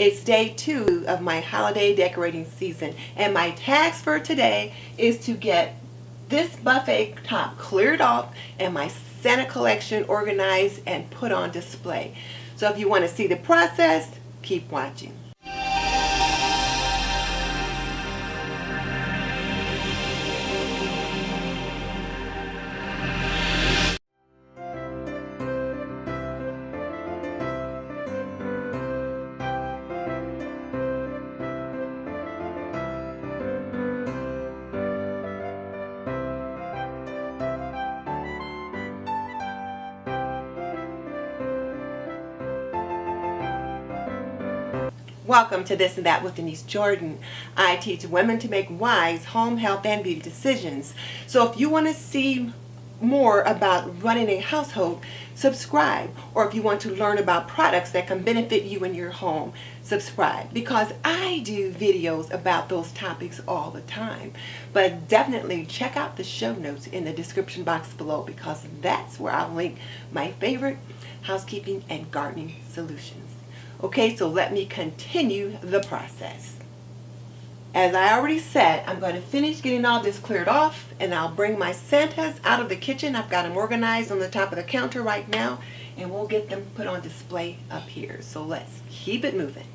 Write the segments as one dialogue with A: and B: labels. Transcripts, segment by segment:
A: It's day 2 of my holiday decorating season, and my task for today is to get this buffet top cleared off and my Santa collection organized and put on display. So if you want to see the process, keep watching. Welcome to This and That with Denise Jordan. I teach women to make wise home, health, and beauty decisions. So if you want to see more about running a household, subscribe. Or if you want to learn about products that can benefit you in your home, subscribe. Because I do videos about those topics all the time. But definitely check out the show notes in the description box below, because that's where I'll link my favorite housekeeping and gardening solutions. Okay, so let me continue the process. As I already said, I'm going to finish getting all this cleared off, and I'll bring my Santas out of the kitchen. I've got them organized on the top of the counter right now, and we'll get them put on display up here. So let's keep it moving.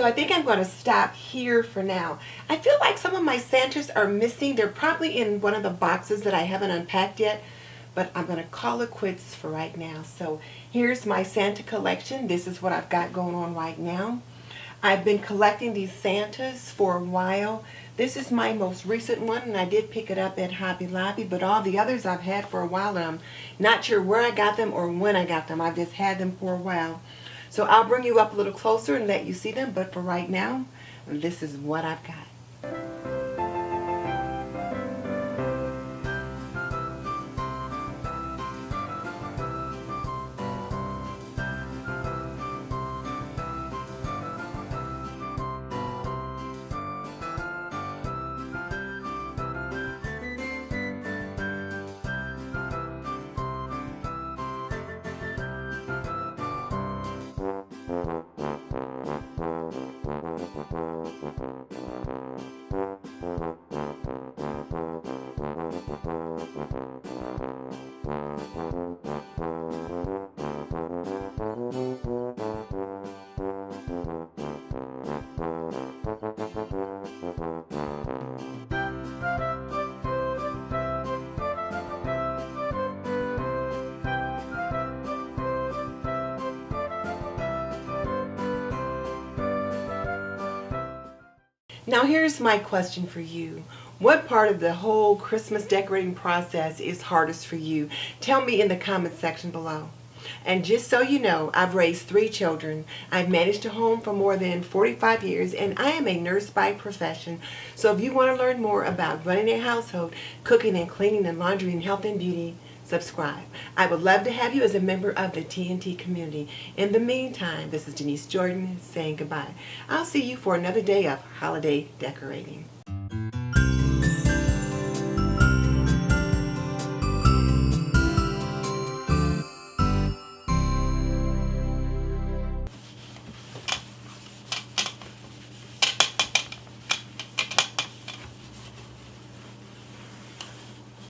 A: So I think I'm going to stop here for now. I feel like some of my Santas are missing. They're probably in one of the boxes that I haven't unpacked yet, but I'm going to call it quits for right now. So here's my Santa collection. This is what I've got going on right now. I've been collecting these Santas for a while. This is my most recent one, and I did pick it up at Hobby Lobby, but all the others I've had for a while, and I'm not sure where I got them or when I got them. I've just had them for a while. So I'll bring you up a little closer and let you see them, but for right now, this is what I've got. Now here's my question for you. What part of the whole Christmas decorating process is hardest for you? Tell me in the comment section below. And just so you know, I've raised 3 children. I've managed a home for more than 45 years, and I am a nurse by profession. So if you want to learn more about running a household, cooking and cleaning and laundry and health and beauty, subscribe. I would love to have you as a member of the TNT community. In the meantime, this is Denise Jordan saying goodbye. I'll see you for another day of holiday decorating.